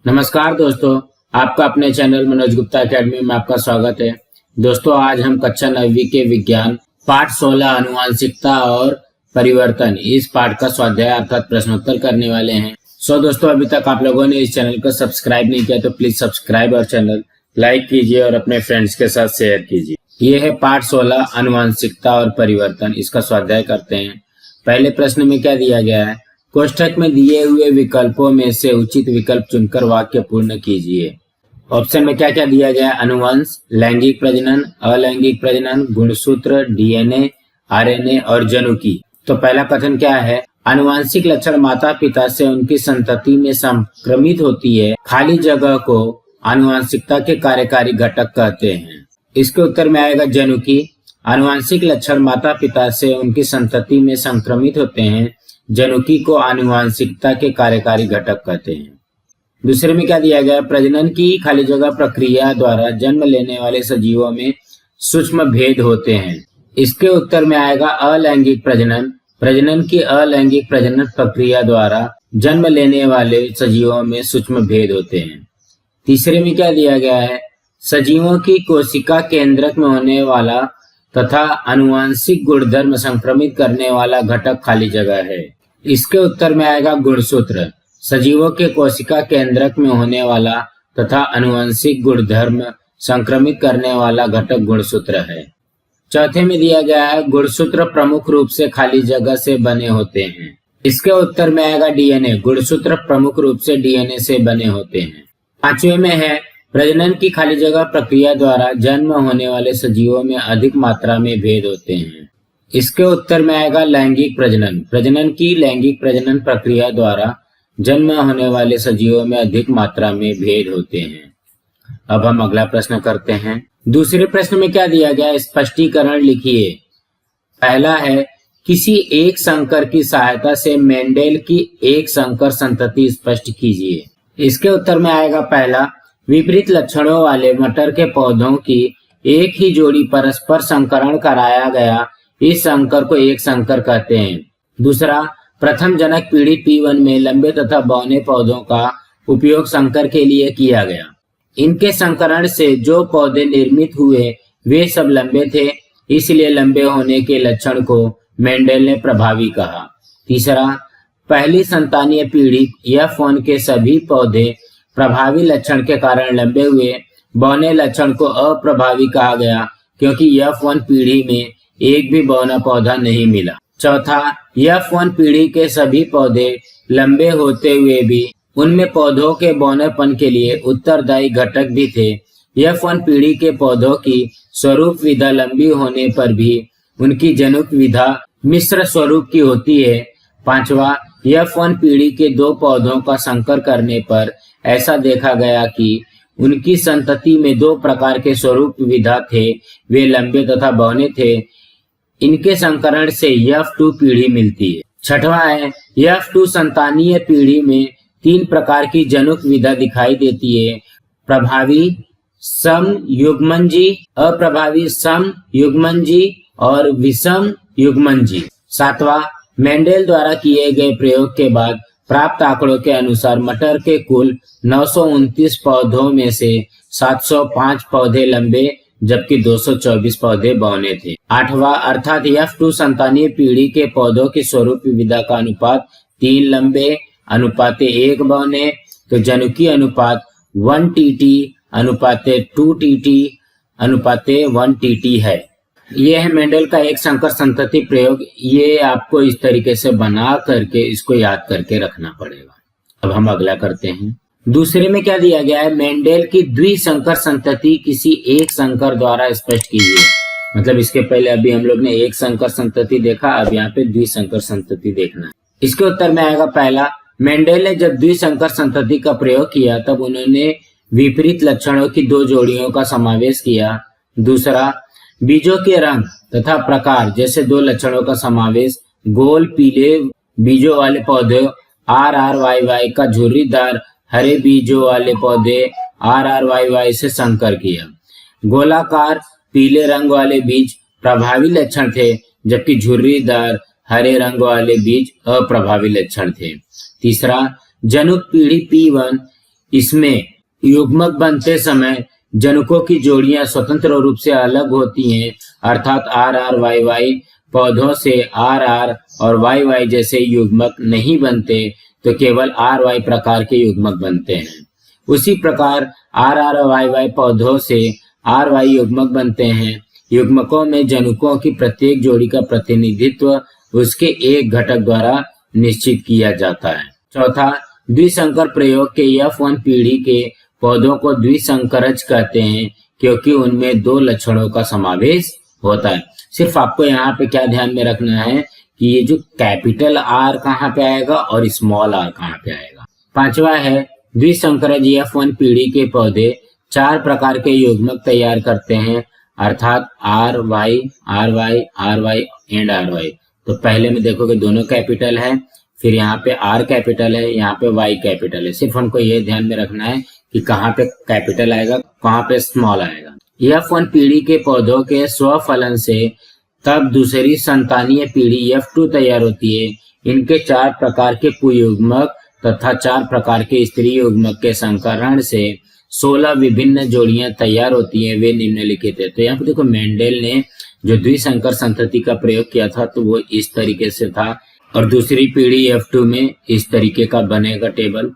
नमस्कार दोस्तों, आपका अपने चैनल मनोज गुप्ता एकेडमी में आपका स्वागत है। दोस्तों, आज हम कक्षा 9वीं के विज्ञान पाठ 16 आनुवांशिकता और परिवर्तन इस पाठ का स्वाध्याय अर्थात प्रश्नोत्तर करने वाले हैं। दोस्तों, अभी तक आप लोगों ने इस चैनल को सब्सक्राइब नहीं किया तो प्लीज सब्सक्राइब और चैनल लाइक कीजिए और अपने फ्रेंड्स के साथ शेयर कीजिए। ये है पाठ 16 आनुवांशिकता और परिवर्तन, इसका स्वाध्याय करते हैं। पहले प्रश्न में क्या दिया गया है? कोष्ठक में दिए हुए विकल्पों में से उचित विकल्प चुनकर वाक्य पूर्ण कीजिए। ऑप्शन में क्या क्या दिया गया है? अनुवंश, लैंगिक प्रजनन, अलैंगिक प्रजनन, गुणसूत्र, डीएनए, आरएनए और जनुकी। तो पहला कथन क्या है? आनुवांशिक लक्षण माता पिता से उनकी संतति में संक्रमित होती है। खाली जगह को आनुवांशिकता के कार्यकारी घटक कहते हैं। इसके उत्तर में आएगा जनुकी। आनुवांशिक लक्षण माता पिता से उनकी संतति में संक्रमित होते हैं। जनुकी को आनुवांशिकता के कार्यकारी घटक कहते हैं। दूसरे में क्या दिया गया? प्रजनन की खाली जगह प्रक्रिया द्वारा जन्म लेने वाले सजीवों में सूक्ष्म भेद होते हैं। इसके उत्तर में आएगा अलैंगिक प्रजनन। प्रजनन की अलैंगिक प्रजनन प्रक्रिया द्वारा जन्म लेने वाले सजीवों में सूक्ष्म भेद होते हैं। तीसरे में क्या दिया गया है? सजीवों की कोशिका केंद्रक में होने वाला तथा आनुवांशिक गुणधर्म संक्रमित करने वाला घटक खाली जगह है। इसके उत्तर में आएगा गुणसूत्र। सजीवों के कोशिका केंद्रक में होने वाला तथा आनुवांशिक गुणधर्म संक्रमित करने वाला घटक गुणसूत्र है। चौथे में दिया गया है गुणसूत्र प्रमुख रूप से खाली जगह से बने होते हैं। इसके उत्तर में आएगा डीएनए। गुणसूत्र प्रमुख रूप से डीएनए से बने होते हैं। पांचवे में है प्रजनन की खाली जगह प्रक्रिया द्वारा जन्म होने वाले सजीवों में अधिक मात्रा में भेद होते हैं। इसके उत्तर में आएगा लैंगिक प्रजनन। प्रजनन की लैंगिक प्रजनन प्रक्रिया द्वारा जन्म होने वाले सजीवों में अधिक मात्रा में भेद होते हैं। अब हम अगला प्रश्न करते हैं। दूसरे प्रश्न में क्या दिया गया? स्पष्टीकरण लिखिए। पहला है किसी एक संकर की सहायता से मेंडेल की एक संकर संतति स्पष्ट कीजिए। इसके उत्तर में आएगा पहला, विपरीत लक्षणों वाले मटर के पौधों की एक ही जोड़ी परस्पर संकरण कराया गया, इस संकर को एक संकर कहते हैं। दूसरा, प्रथम जनक पीढ़ी P1 में लंबे तथा बौने पौधों का उपयोग संकर के लिए किया गया। इनके संकरण से जो पौधे निर्मित हुए वे सब लंबे थे, इसलिए लंबे होने के लक्षण को मेंडेल ने प्रभावी कहा। तीसरा, पहली संतानीय पीढ़ी F1 के सभी पौधे प्रभावी लक्षण के कारण लंबे हुए, बौने लक्षण को अप्रभावी कहा गया क्योंकि F1 पीढ़ी में एक भी बौना पौधा नहीं मिला। चौथा, F1 पीढ़ी के सभी पौधे लंबे होते हुए भी उनमें पौधों के बौनेपन के लिए उत्तरदायी घटक भी थे। F1 पीढ़ी के पौधों की स्वरूप विधा लंबी होने पर भी उनकी जनुक विधा मिश्र स्वरूप की होती है। पांचवा, F1 पीढ़ी के दो पौधों का संकर करने पर ऐसा देखा गया कि उनकी संतति में दो प्रकार के स्वरूप विधा थे, वे लंबे तथा बौने थे। इनके संकरण से F2 पीढ़ी मिलती है। छठवां है, F2 संतानीय पीढ़ी में तीन प्रकार की जनुक विधा दिखाई देती है, प्रभावी सम युग्मनजी, अप्रभावी सम युग्मनजी और विषम युग्मनजी। सातवां, मेंडेल द्वारा किए गए प्रयोग के बाद प्राप्त आंकड़ों के अनुसार मटर के कुल 929 पौधों में से 705 पौधे लंबे जबकि 224 पौधे बौने थे। आठवां, अर्थात F2 संतानीय पीढ़ी के पौधों की स्वरूप विविधता का अनुपात 3 लंबे अनुपाते 1 बौने, तो जनुकी अनुपात 1:t अनुपाते 2:t अनुपाते 1:t है। यह है मेंडेल का एक संकर संतति प्रयोग। ये आपको इस तरीके से बना करके इसको याद करके रखना पड़ेगा। अब हम अगला करते हैं। दूसरे में क्या दिया गया है? मेंडेल की द्विसंकर संतति किसी एक संकर द्वारा स्पष्ट कीजिए। मतलब इसके पहले अभी हम लोग ने एक संकर संतति देखा, अब यहाँ पे द्विसंकर संतति देखना है। इसके उत्तर में आएगा पहला, मेंडेल ने जब द्विसंकर संतति का प्रयोग किया तब उन्होंने विपरीत लक्षणों की दो जोड़ियों का समावेश किया। दूसरा, बीजों के रंग तथा प्रकार जैसे दो लक्षणों का समावेश, गोल पीले बीजों वाले पौधे RRYY का झुर्रीदार हरे बीजों वाले पौधे RRYY से संकर किया। गोलाकार पीले रंग वाले बीज प्रभावी लक्षण थे जबकि झुर्रीदार हरे रंग वाले बीज अप्रभावी लक्षण थे। तीसरा, जनुक पीढ़ी P1 इसमें युग्मक बनते समय जनुकों की जोड़ियां स्वतंत्र रूप से अलग होती हैं, अर्थात आर आर वाई वाई। पौधों से आर आर और वाई वाई जैसे युग्मक नहीं बनते, तो केवल आर वाई प्रकार के युग्मक बनते हैं। उसी प्रकार आर आर और वाई वाई पौधों से आर वाई युग्मक बनते हैं। युग्मकों में जनुकों की प्रत्येक जोड़ी का प्रतिनिधित्व उसके एक घटक द्वारा निश्चित किया जाता है। चौथा, द्विसंकर प्रयोग के F1 पीढ़ी के पौधों को द्विसंकरज कहते हैं, क्योंकि उनमें दो लक्षणों का समावेश होता है। सिर्फ आपको यहाँ पे क्या ध्यान में रखना है कि ये जो कैपिटल आर कहाँ पे आएगा और स्मॉल आर कहाँ पे आएगा। पांचवा है, द्विसंकरज F1 पीढ़ी के पौधे 4 प्रकार के युग्मक तैयार करते हैं, अर्थात R Y R Y R Y and R Y. तो पहले में देखोगे दोनों कैपिटल है, फिर यहाँ पे आर कैपिटल है, यहाँ पे वाई कैपिटल है। सिर्फ हमको ये ध्यान में रखना है कि कहाँ पे कैपिटल आएगा, कहाँ पे स्मॉल आएगा। F1 पीढ़ी के पौधों के स्वफलन से तब दूसरी संतानीय पीढ़ी F2 तैयार होती है। इनके 4 प्रकार के पुयुग्मक तथा 4 प्रकार के स्त्री युग्मक के संकरण से 16 विभिन्न जोड़ियां तैयार होती हैं। वे निम्नलिखित है। तो यहाँ पे देखो मेंडेल ने जो द्विसंकर संतति का प्रयोग किया था तो वो इस तरीके से था, और दूसरी पीढ़ी F2 में इस तरीके का बनेगा टेबल।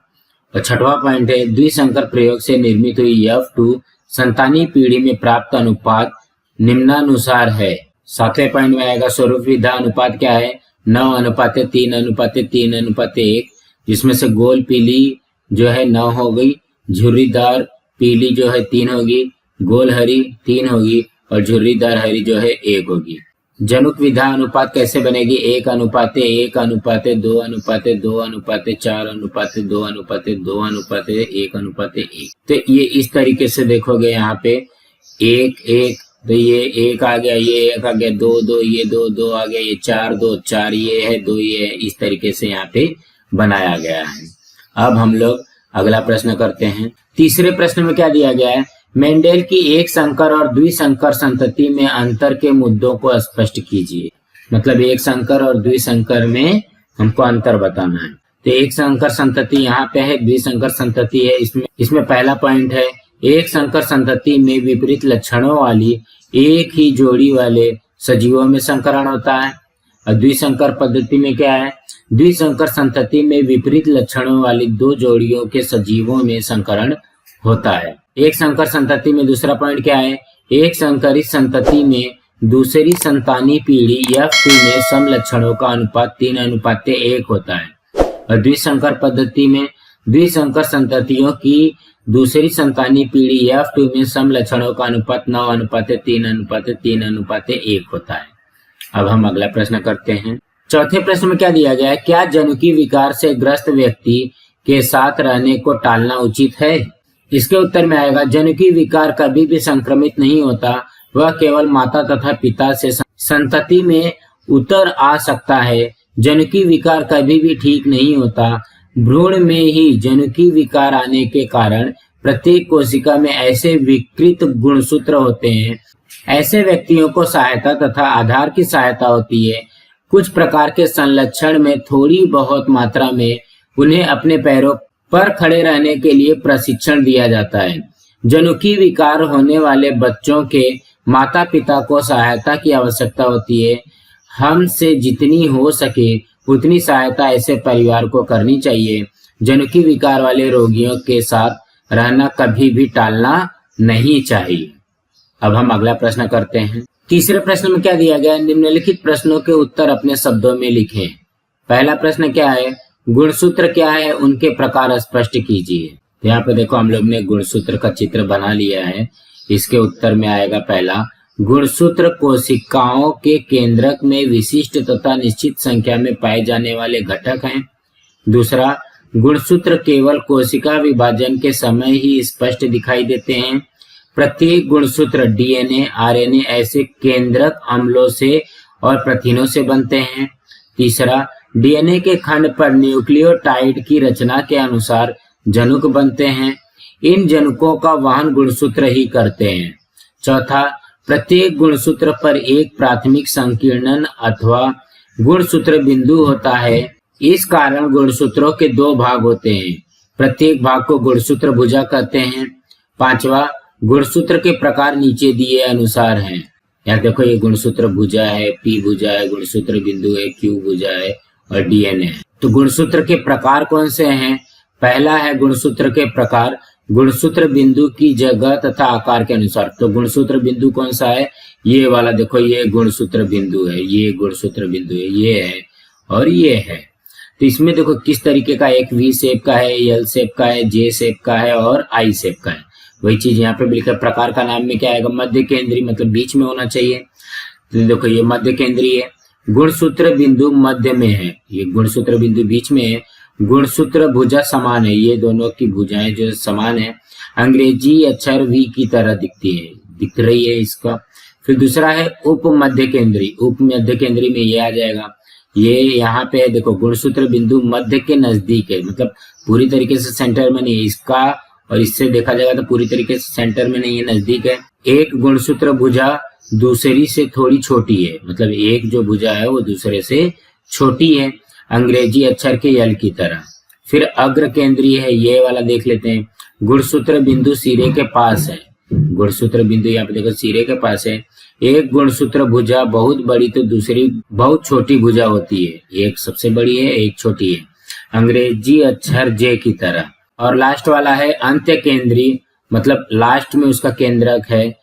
और छठवां पॉइंट है, द्विसंकर प्रयोग से निर्मित हुई F2 संतानीय पीढ़ी में प्राप्त अनुपात निम्नानुसार है। सातवें पॉइंट में आएगा स्वरूप विधा अनुपात क्या है, 9:3:3:3:1, जिसमें से गोल पीली जो है 9 हो गई, झुर्रीदार पीली जो है 3 होगी, गोल हरी 3 होगी और झुर्रीदार हरी जो है 1 होगी। जनुक विधा अनुपात कैसे बनेगी, 1:1:2:2:4:2:2:2:1:1 तो ये इस तरीके से देखोगे यहाँ पे 1:1, तो ये 1 आ गया, ये 1 आ गया, 2:2, ये 2:2 आ गया, ये 4:2:4 ये है, 2 ये है, इस तरीके से यहाँ पे बनाया गया है। अब हम लोग अगला प्रश्न करते हैं। तीसरे प्रश्न में क्या दिया गया है, मेंडेल की एक संकर और द्विसंकर संतति में अंतर के मुद्दों को स्पष्ट कीजिए। मतलब एक संकर और द्विसंकर में हमको अंतर बताना है। तो एक संकर संतति यहाँ पे है, द्विसंकर संतति है। इसमें पहला पॉइंट है, एक संकर संतति में विपरीत लक्षणों वाली एक ही जोड़ी वाले सजीवों में संकरण होता है। और द्विसंकर पद्धति में क्या है, द्विसंकर संतति में विपरीत लक्षणों वाली 2 जोड़ियों के सजीवों में संकरण होता है। एक संकर संतति में दूसरा पॉइंट क्या है, एक संकरित संतति में दूसरी संतानी पीढ़ी F2 में सम लक्षणों का अनुपात 3:1 होता है। और द्विसंकर पद्धति में द्विसंकर संततियों की दूसरी संतानी पीढ़ी F2 में सम लक्षणों का अनुपात 9:3:3:1 होता है। अब हम अगला प्रश्न करते हैं। चौथे प्रश्न में क्या दिया गया है, क्या जनुकीय विकार से ग्रस्त व्यक्ति के साथ रहने को टालना उचित है। इसके उत्तर में आएगा, जनुकीय विकार कभी भी संक्रमित नहीं होता, वह केवल माता तथा पिता से संतति में उतर आ सकता है। जनुकीय विकार कभी भी ठीक नहीं होता। भ्रूण में ही जनुकीय विकार आने के कारण प्रत्येक कोशिका में ऐसे विकृत गुणसूत्र होते हैं। ऐसे व्यक्तियों को सहायता तथा आधार की सहायता होती है। कुछ प्रकार के संलक्षण में थोड़ी बहुत मात्रा में उन्हें अपने पैरों पर खड़े रहने के लिए प्रशिक्षण दिया जाता है। जनुकीय विकार होने वाले बच्चों के माता पिता को सहायता की आवश्यकता होती है। हमसे जितनी हो सके उतनी सहायता ऐसे परिवार को करनी चाहिए। जनुकीय विकार वाले रोगियों के साथ रहना कभी भी टालना नहीं चाहिए। अब हम अगला प्रश्न करते हैं। तीसरे प्रश्न में क्या दिया गया है, निम्नलिखित प्रश्नों के उत्तर अपने शब्दों में लिखें। पहला प्रश्न क्या है, गुणसूत्र क्या है, उनके प्रकार स्पष्ट कीजिए। तो यहाँ पे देखो हम लोग ने गुणसूत्र का चित्र बना लिया है। इसके उत्तर में आएगा पहला, गुणसूत्र कोशिकाओं के केंद्रक में विशिष्ट तथा निश्चित संख्या में पाए जाने वाले घटक हैं। दूसरा, गुणसूत्र केवल कोशिका विभाजन के समय ही स्पष्ट दिखाई देते हैं। प्रत्येक गुणसूत्र डीएनए, आरएनए ऐसे केंद्रक अम्लों से और प्रोटीनों से बनते हैं। तीसरा, डीएनए के खंड पर न्यूक्लियोटाइड की रचना के अनुसार जनुक बनते हैं। इन जनुकों का वहन गुणसूत्र ही करते हैं। चौथा, प्रत्येक गुणसूत्र पर एक प्राथमिक संकीर्णन अथवा गुणसूत्र बिंदु होता है। इस कारण गुणसूत्रों के 2 भाग होते हैं, प्रत्येक भाग को गुणसूत्र भुजा कहते हैं। पांचवा, गुणसूत्र के प्रकार नीचे दिए अनुसार हैं। यहाँ देखो ये गुणसूत्र भुजा है, पी भुजा है, गुणसूत्र बिंदु है, क्यू भुजा है और डीएनए है। तो गुणसूत्र के प्रकार कौन से हैं? पहला है गुणसूत्र के प्रकार गुणसूत्र बिंदु की जगह तथा आकार के अनुसार। तो गुणसूत्र बिंदु कौन सा है? ये वाला देखो, ये गुणसूत्र बिंदु है, ये गुणसूत्र बिंदु है, ये है और ये है। तो इसमें देखो किस तरीके का, एक वी शेप का है, एल शेप का है, जे शेप का है और आई शेप का है। वही चीज यहाँ पे लिखा है। प्रकार का नाम में क्या आएगा? मध्य केंद्रीय, मतलब बीच में होना चाहिए। तो देखो ये मध्य केंद्रीय है। गुणसूत्र बिंदु मध्य में है, ये गुणसूत्र बिंदु बीच में है। गुणसूत्र भुजा समान है, ये दोनों की भुजाएं जो समान है। अंग्रेजी अक्षर वी की तरह दिख रही है इसका। फिर दूसरा है उप मध्य केंद्रीय। उप मध्य केंद्रीय में ये आ जाएगा, ये यहाँ पे देखो गुणसूत्र बिंदु मध्य के नजदीक है, मतलब पूरी तरीके से सेंटर में नहीं है इसका, और इससे देखा जाएगा तो पूरी तरीके से सेंटर में नहीं है, नजदीक है। एक गुणसूत्र भुजा दूसरी से थोड़ी छोटी है, मतलब एक जो भुजा है वो दूसरे से छोटी है, अंग्रेजी अक्षर के यल की तरह। फिर अग्र केंद्रीय है, ये वाला देख लेते हैं। गुणसूत्र बिंदु सिरे के पास है, गुणसूत्र बिंदु यहाँ पे देखो सिरे के पास है। एक गुणसूत्र भुजा बहुत बड़ी तो दूसरी बहुत छोटी भुजा होती है, एक सबसे बड़ी है एक छोटी है, अंग्रेजी अक्षर जे की तरह। और लास्ट वाला है अंत्य केंद्रीय, मतलब लास्ट में उसका केंद्रक है।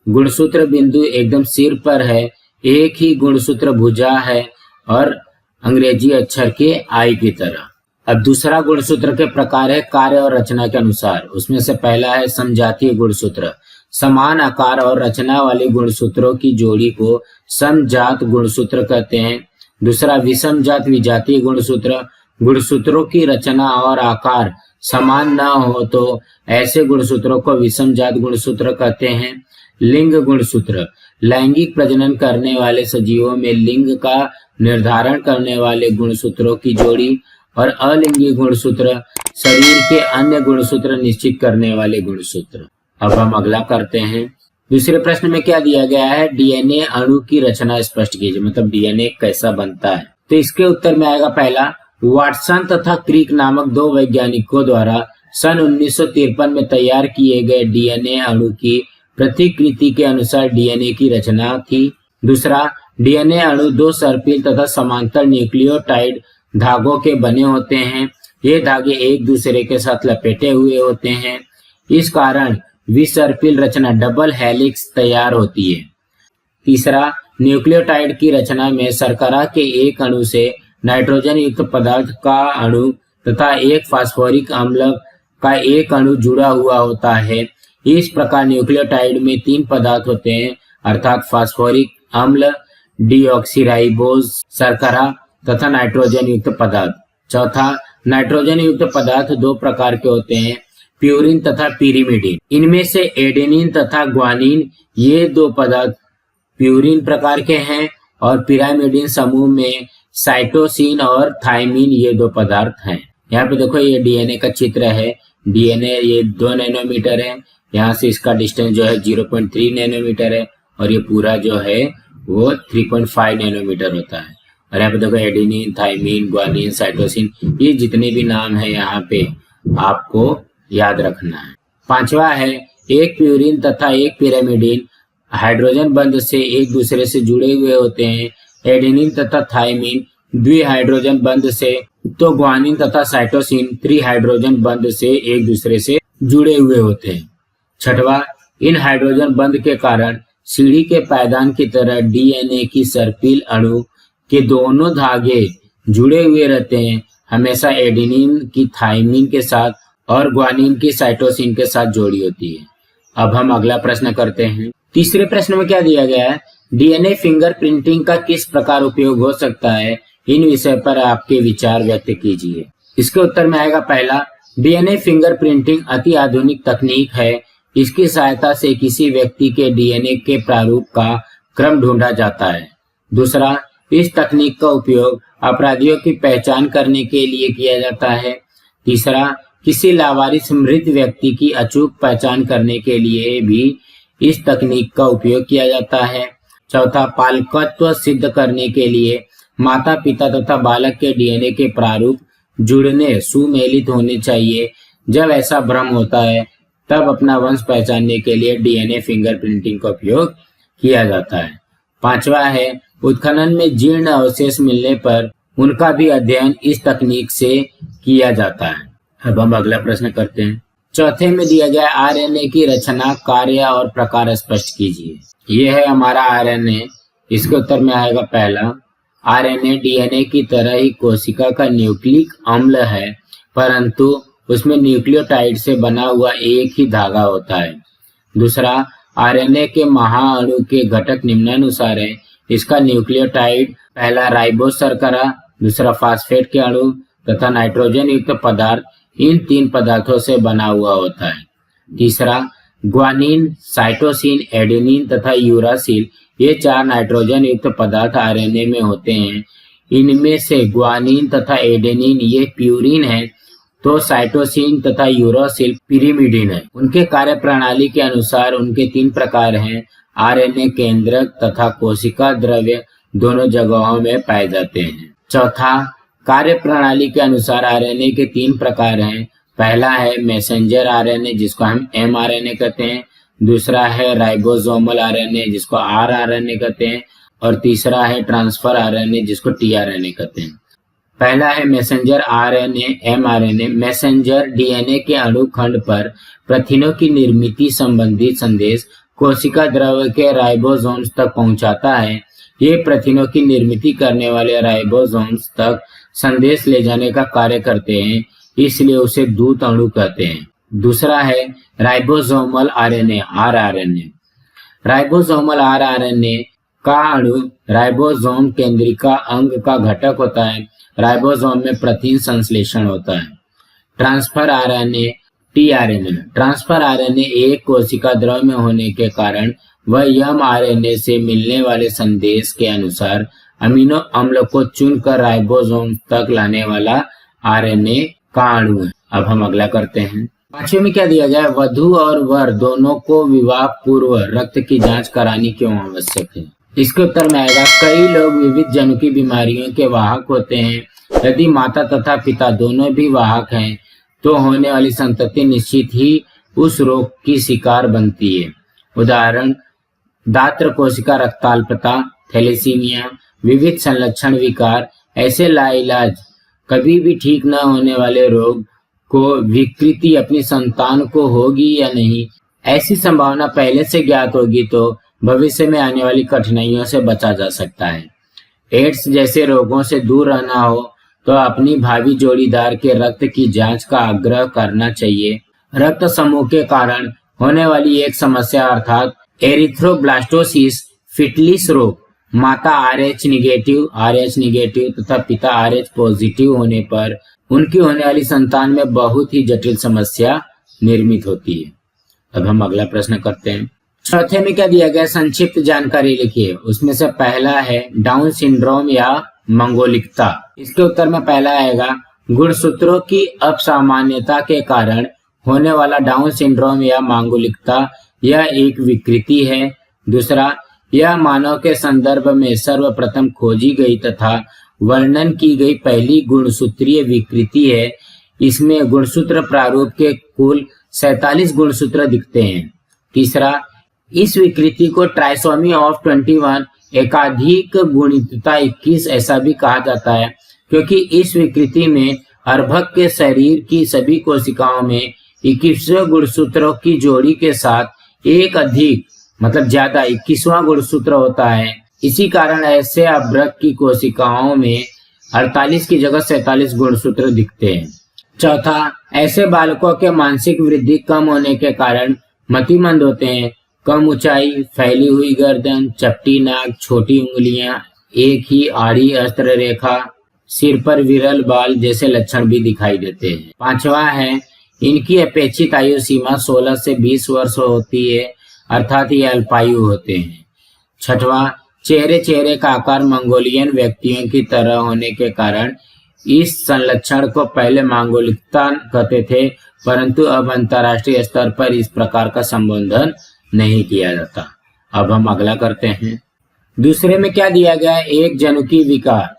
गुणसूत्र बिंदु एकदम सिर पर है, एक ही गुणसूत्र भुजा है और अंग्रेजी अक्षर के आई की तरह। अब दूसरा गुणसूत्र के प्रकार है कार्य और रचना के अनुसार। उसमें से पहला है समजातीय गुणसूत्र। समान आकार और रचना वाले गुणसूत्रों की जोड़ी को समजात गुणसूत्र कहते हैं। दूसरा विषमजात विजातीय गुणसूत्र। गुणसूत्रों की रचना और आकार समान न हो तो ऐसे गुणसूत्रों को विषमजात गुणसूत्र कहते हैं। लिंग गुणसूत्र। लैंगिक प्रजनन करने वाले सजीवों में लिंग का निर्धारण करने वाले गुणसूत्रों की जोड़ी। और अलिंगी गुणसूत्र, शरीर के अन्य गुणसूत्र निश्चित करने वाले गुणसूत्र। अब हम अगला करते हैं। दूसरे प्रश्न में क्या दिया गया है? डीएनए अणु की रचना स्पष्ट कीजिए, मतलब डीएनए कैसा बनता है। तो इसके उत्तर में आएगा पहला, वाटसन तथा क्रिक नामक दो वैज्ञानिकों द्वारा सन 1953 में तैयार किए गए डीएनए अणु की प्रतिकृति के अनुसार डीएनए की रचना थी। दूसरा, डीएनए अणु दो सर्पिल तथा समांतर न्यूक्लियोटाइड धागों के बने होते हैं। ये धागे एक दूसरे के साथ लपेटे हुए होते हैं, इस कारण विसर्पिल रचना डबल हेलिक्स तैयार होती है। तीसरा, न्यूक्लियोटाइड की रचना में शर्करा के एक अणु से नाइट्रोजन युक्त पदार्थ का अणु तथा एक फास्फोरिक अम्ल का एक अणु जुड़ा हुआ होता है। इस प्रकार न्यूक्लियोटाइड में तीन पदार्थ होते हैं, अर्थात फास्फोरिक अम्ल, डीऑक्सीराइबोज शर्करा तथा नाइट्रोजन युक्त पदार्थ। चौथा, नाइट्रोजन युक्त पदार्थ दो प्रकार के होते हैं, प्यूरिन तथा पिरिमिडिन। इनमें से एडेनिन तथा ग्वानिन ये दो पदार्थ प्यूरिन प्रकार के हैं और पिरामिडिन समूह में साइटोसिन और थाइमिन ये दो पदार्थ हैं। यहाँ पे देखो ये डीएनए का चित्र है। डीएनए ये 2 नैनोमीटर है, यहाँ से इसका डिस्टेंस जो है 0.3 नैनोमीटर है और ये पूरा जो है वो 3.5 नैनोमीटर होता है। और यहाँ पे देखो एडेनिन, थाइमिन, ग्वानिन, साइटोसिन, ये जितने भी नाम है यहाँ पे आपको याद रखना है। पांचवा है, एक प्यूरिन तथा एक पिरामिडिन हाइड्रोजन बंध से एक दूसरे से जुड़े हुए होते हैं। एडेनिन तथा थाइमिन द्विहाइड्रोजन बंध से, तो ग्वानिन तथा साइटोसिन त्रिहाइड्रोजन बंध से एक दूसरे से जुड़े हुए होते हैं। छठवा, इन हाइड्रोजन बंध के कारण सीढ़ी के पायदान की तरह डीएनए की सर्पिल अणु के दोनों धागे जुड़े हुए रहते हैं, हमेशा एडेनिन की थाइमिन के साथ और ग्वानिन की साइटोसिन के साथ जोड़ी होती है। अब हम अगला प्रश्न करते हैं। तीसरे प्रश्न में क्या दिया गया है? डीएनए फिंगरप्रिंटिंग का किस प्रकार उपयोग हो सकता है? इन विषय पर आपके विचार व्यक्त कीजिए। इसके उत्तर में आएगा पहला, डीएनए फिंगरप्रिंटिंग अति आधुनिक तकनीक है। इसकी सहायता से किसी व्यक्ति के डीएनए के प्रारूप का क्रम ढूंढा जाता है। दूसरा, इस तकनीक का उपयोग अपराधियों की पहचान करने के लिए किया जाता है। तीसरा, किसी लावारिस मृत व्यक्ति की अचूक पहचान करने के लिए भी इस तकनीक का उपयोग किया जाता है। चौथा, पालकत्व सिद्ध करने के लिए माता पिता तथा बालक के डीएनए के प्रारूप जुड़ने सुमेलित होने चाहिए, जब ऐसा भ्रम होता है तब अपना वंश पहचानने के लिए डीएनए फिंगरप्रिंटिंग का उपयोग किया जाता है। पांचवा है उत्खनन में जीर्ण अवशेष मिलने पर उनका भी अध्ययन इस तकनीक से किया जाता है। अब हम अगला प्रश्न करते हैं। चौथे में दिया गया आरएनए की रचना, कार्य और प्रकार स्पष्ट कीजिए। यह है हमारा आरएनए। इसके उत्तर में आएगा पहला, आरएनए डीएनए की तरह ही कोशिका का न्यूक्लिक अम्ल है, परंतु उसमें न्यूक्लियोटाइड से बना हुआ एक ही धागा होता है। दूसरा, आरएनए के महाअणु के घटक निम्नानुसार है। इसका न्यूक्लियोटाइड पहला राइबोज शर्करा, दूसरा फास्फेट के अणु तथा नाइट्रोजन युक्त पदार्थ, इन तीन पदार्थों से बना हुआ होता है। तीसरा, ग्वानिन, साइटोसिन, एडेनिन तथा यूरासिल, ये चार नाइट्रोजन युक्त पदार्थ आरएनए में होते हैं। इनमें से ग्वानिन तथा एडेनिन ये प्यूरिन है, तो साइटोसिन तथा यूरासिल पिरिमिडिन है। उनके कार्य प्रणाली के अनुसार उनके तीन प्रकार हैं। आरएनए केंद्रक तथा कोशिका द्रव्य दोनों जगहों में पाए जाते हैं। चौथा, कार्य प्रणाली के अनुसार आरएनए के तीन प्रकार हैं। पहला है मैसेंजर आरएनए, जिसको हम एमआरएनए कहते हैं। दूसरा है राइबोसोमल आरएनए, जिसको आरआरएनए कहते हैं। और तीसरा है ट्रांसफर आरएनए, जिसको टीआरएनए कहते हैं। पहला है messenger RNA mRNA. Messenger DNA के अणु खंड पर प्रोटीनों की निर्मित संबंधित संदेश कोशिका द्रव्य के राइबोसोम्स तक पहुंचाता है। ये प्रोटीनों की निर्मित करने वाले राइबोसोम्स तक संदेश ले जाने का कार्य करते हैं, इसलिए उसे दूत अणु कहते हैं। दूसरा है ribosomal RNA rRNA. Ribosomal rRNA का अणु राइबोसोम केंद्रिका अंग का घटक होता है। राइबोसोम में प्रोटीन संश्लेषण होता है। Transfer RNA tRNA. Transfer RNA एक कोशिका द्रव में होने के कारण वह एमआरएनए से मिलने वाले संदेश के अनुसार अमीनो अम्ल को चुनकर राइबोसोम तक लाने वाला आरएनए का अणु है। अब हम अगला करते हैं। पांचवें में क्या दिया गया है? वधू और वर दोनों को विवाह पूर्व रक्त की जांच करानी क्यों आवश्यक है? इसके उत्तर में आएगा, कई लोग विविध जनुकीय बीमारियों के वाहक होते हैं। यदि माता तथा पिता दोनों भी वाहक हैं तो होने वाली संतति निश्चित ही उस रोग की शिकार बनती है। उदाहरण, दात्र कोशिका रक्ताल्पता, थैलेसीमिया, विविध संलक्षण विकार। ऐसे लाइलाज कभी भी ठीक न होने वाले रोग को विकृति अपनी संतान को होगी या नहीं, ऐसी संभावना पहले से ज्ञात होगी तो भविष्य में आने वाली कठिनाइयों से बचा जा सकता है। एड्स जैसे रोगों से दूर रहना हो तो अपनी भावी जोड़ीदार के रक्त की जांच का आग्रह करना चाहिए। रक्त समूह के कारण होने वाली एक समस्या अर्थात एरिथ्रोब्लास्टोसिस फिटलिस रोग, माता RH निगेटिव तथा पिता RH पॉजिटिव होने पर उनकी होने वाली संतान में बहुत ही जटिल समस्या निर्मित होती है। अब हम अगला प्रश्न करते हैं। चौथे में क्या दिया गया? संक्षिप्त जानकारी लिखिए। उसमें से पहला है डाउन सिंड्रोम या मंगोलिकता। इसके उत्तर में पहला आएगा, गुणसूत्रों की असामान्यता के कारण होने वाला डाउन सिंड्रोम या मंगोलिकता यह एक विकृति है। दूसरा, यह मानव के संदर्भ में सर्वप्रथम खोजी गई तथा वर्णन की गई पहली गुणसूत्रीय विकृति है। इसमें गुणसूत्र प्रारूप के कुल 47 गुणसूत्र दिखते हैं। तीसरा, इस विकृति को ट्राइसोमी ऑफ 21 एकाधिक गुणितता 21 ऐसा भी कहा जाता है, क्योंकि इस विकृति में अर्भक के शरीर की सभी कोशिकाओं में 21वें गुणसूत्रों की जोड़ी के साथ एक अधिक मतलब ज्यादा 21वां गुणसूत्र होता है। इसी कारण ऐसे अर्भक की कोशिकाओं में 48 की जगह 47 गुणसूत्र दिखते हैं। चौथा, ऐसे बालकों के मानसिक वृद्धि कम होने के कारण मतिमंद होते हैं। कम ऊंचाई, फैली हुई गर्दन, चपटी नाक, छोटी उंगलियां, एक ही आड़ी अस्त्र रेखा, सिर पर विरल बाल जैसे लक्षण भी दिखाई देते हैं। पांचवा है, इनकी अपेक्षित आयु सीमा 16 से 20 वर्ष होती है, अर्थात ये अल्पायु होते हैं। छठवां, चेहरे का आकार मंगोलियन व्यक्तियों की तरह होने के कारण इस संलक्षण को पहले मंगोलिकता कहते थे, परंतु अब अंतर्राष्ट्रीय स्तर पर इस प्रकार का संबोधन नहीं किया जाता। अब हम अगला करते हैं। दूसरे में क्या दिया गया है? एक जनुकीय विकार।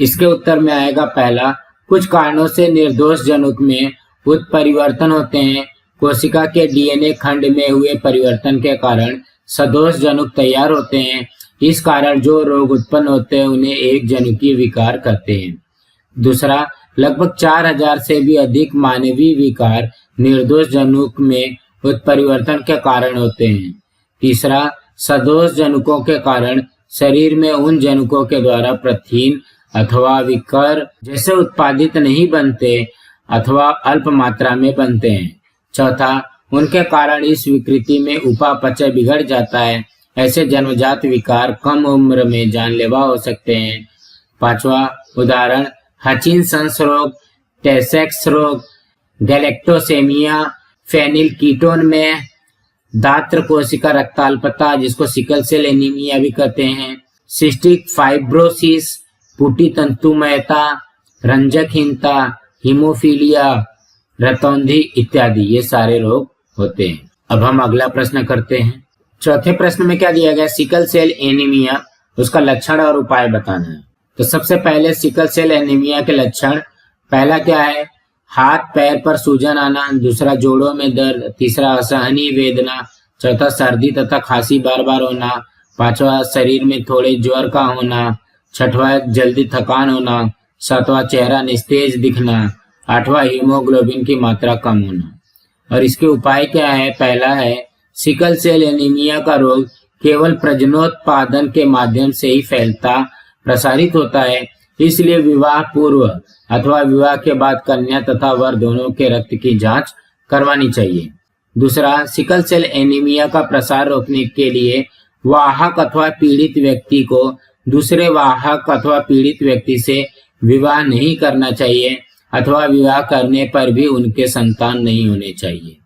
इसके उत्तर में आएगा पहला, कुछ कारणों से निर्दोष जनुक में उत्परिवर्तन होते हैं। कोशिका के डीएनए खंड में हुए परिवर्तन के कारण सदोष जनुक तैयार होते हैं। इस कारण जो रोग उत्पन्न होते हैं उन्हें एक जनुकीय विकार कहते हैं। दूसरा, लगभग 4000 से भी अधिक मानवीय विकार निर्दोष जनुक में उत्परिवर्तन के कारण होते हैं। तीसरा, सदोष जनुकों के कारण शरीर में उन जनुकों के द्वारा प्रथिन अथवा विकर जैसे उत्पादित नहीं बनते अथवा अल्प मात्रा में बनते हैं। चौथा, उनके कारण इस विकृति में उपापचय बिगड़ जाता है। ऐसे जन्मजात विकार कम उम्र में जानलेवा हो सकते हैं। पांचवा उदाहरण हचिनसंस रोग, टेसेक्स रोग, गैलेक्टोसेमिया, फेनिल कीटोन में दात्र कोशिका रक्ताल्पता जिसको सिकल सेल एनीमिया भी कहते हैं, सिस्टिक फाइब्रोसिस, पुटी तंतुमयता, रंजकहीनता, हीमोफीलिया, रतौंधी इत्यादि ये सारे रोग होते हैं। अब हम अगला प्रश्न करते हैं। चौथे प्रश्न में क्या दिया गया? सिकल सेल एनीमिया, उसका लक्षण और उपाय बताना है। तो सबसे पहले सिकल सेल एनीमिया के लक्षण, पहला क्या है? हाथ पैर पर सूजन आना, दूसरा जोड़ों में दर्द, तीसरा असहनीय वेदना, चौथा सर्दी तथा खांसी बार बार होना, पांचवा शरीर में थोड़े ज्वर का होना, छठवां जल्दी थकान होना, सातवां चेहरा निस्तेज दिखना, आठवां हीमोग्लोबिन की मात्रा कम होना। और इसके उपाय क्या है? पहला है सिकल सेल एनीमिया का रोग केवल प्रजनोत्पादन के माध्यम से ही फैलता प्रसारित होता है, इसलिए विवाह पूर्व अथवा विवाह के बाद कन्या तथा वर दोनों के रक्त की जांच करवानी चाहिए। दूसरा, सिकल सेल एनीमिया का प्रसार रोकने के लिए वाहक अथवा पीड़ित व्यक्ति को दूसरे वाहक अथवा पीड़ित व्यक्ति से विवाह नहीं करना चाहिए अथवा विवाह करने पर भी उनके संतान नहीं होने चाहिए।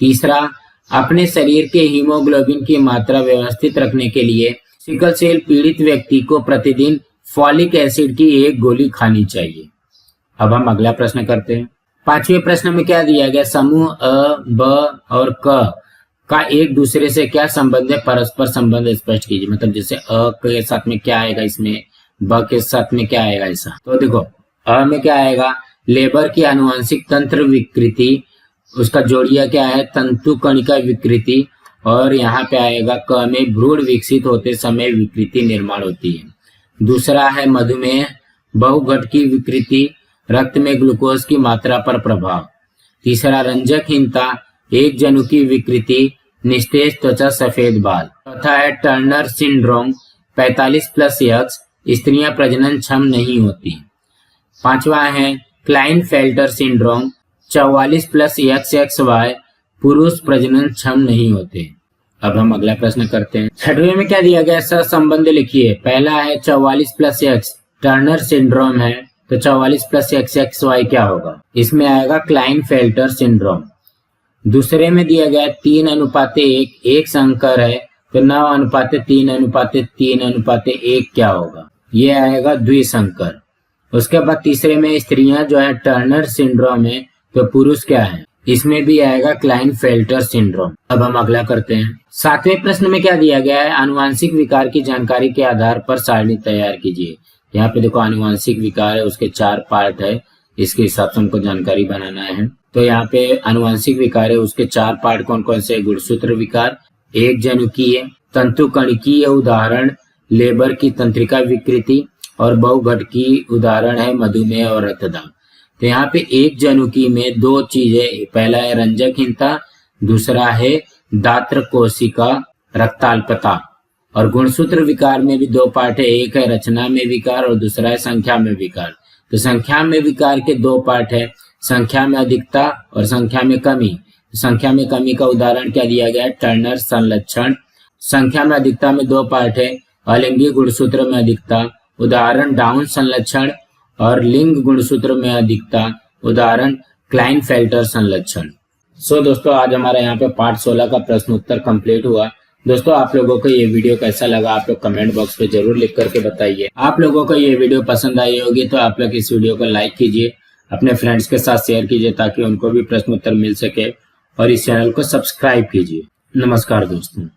तीसरा, अपने शरीर के हीमोग्लोबिन की मात्रा व्यवस्थित रखने के लिए सिकल सेल पीड़ित व्यक्ति को प्रतिदिन फॉलिक एसिड की 1 गोली खानी चाहिए। अब हम अगला प्रश्न करते हैं। पांचवें प्रश्न में क्या दिया गया? समूह अ, ब और क का एक दूसरे से क्या संबंध है? परस्पर संबंध स्पष्ट कीजिए। मतलब जैसे अ के साथ में क्या आएगा इसमें, ब के साथ में क्या आएगा ऐसा। तो देखो अ में क्या आएगा? लेबर की आनुवंशिक तंत्र विकृति, उसका जोड़िया क्या है? तंतु कणिका विकृति। और यहाँ पे आएगा क में भ्रूण विकसित होते समय विकृति निर्माण होती है। दूसरा है मधुमेह, बहुघट की विकृति, रक्त में ग्लूकोज की मात्रा पर प्रभाव। तीसरा रंजकहीनता, एक जनुकी विकृति, निस्तेज त्वचा, सफेद बाल। चौथा है टर्नर सिंड्रोम, 45+X, स्त्रियां प्रजनन क्षम नहीं होती। पांचवा है क्लाइनफेल्टर सिंड्रोम, 44+XXY, पुरुष प्रजनन क्षम नहीं होते। अब हम अगला प्रश्न करते हैं। छठवें में क्या दिया गया? सहसंबंध लिखिए। पहला है 44+X, टर्नर सिंड्रोम है, तो 44+XXY क्या होगा? इसमें आएगा क्लाइनफेल्टर सिंड्रोम। दूसरे में दिया गया 3:1, एक संकर है, तो 9:3:3:1 क्या होगा? ये आएगा द्विसंकर। उसके बाद तीसरे में स्त्रियां जो है टर्नर सिंड्रोम है, तो पुरुष क्या है? इसमें भी आएगा क्लाइनफेल्टर सिंड्रोम। अब हम अगला करते हैं। सातवें प्रश्न में क्या दिया गया है? आनुवांशिक विकार की जानकारी के आधार पर सारणी तैयार कीजिए। यहाँ पे देखो आनुवांशिक विकार है, उसके 4 पार्ट है, इसके हिसाब से हमको जानकारी बनाना है। तो यहाँ पे आनुवांशिक विकार है, उसके 4 पार्ट कौन कौन से? गुणसूत्र विकार, एक जनुकीय, तंतु कणकीय उदाहरण लेबर की तंत्रिका विकृति, और बहुघट की उदाहरण है मधुमेह और रक्तदाब। तो यहाँ पे एक जनुकी में 2 चीजें, पहला है रंजकहीनता, दूसरा है दात्र कोशिका रक्ताल्पता। और गुणसूत्र विकार में भी 2 पार्ट है, एक है रचना में विकार और दूसरा है संख्या में विकार। तो संख्या में विकार के 2 पार्ट है, संख्या में अधिकता और संख्या में कमी। संख्या में कमी का उदाहरण क्या दिया गया है? टर्नर संलक्षण। संख्या में अधिकता में 2 पार्ट है, अलिंगी गुणसूत्र में अधिकता, उदाहरण डाउन संलक्षण, और लिंग गुणसूत्र में अधिकता, उदाहरण क्लाइनफेल्टर संलक्षण। सो दोस्तों आज हमारा यहाँ पे पार्ट 16 का प्रश्न उत्तर कंप्लीट हुआ। दोस्तों आप लोगों को ये वीडियो कैसा लगा आप लोग कमेंट बॉक्स पे जरूर लिख करके बताइए। आप लोगों को ये वीडियो पसंद आई होगी तो आप लोग इस वीडियो को लाइक कीजिए, अपने फ्रेंड्स के साथ शेयर कीजिए ताकि उनको भी प्रश्न उत्तर मिल सके, और इस चैनल को सब्सक्राइब कीजिए। नमस्कार दोस्तों।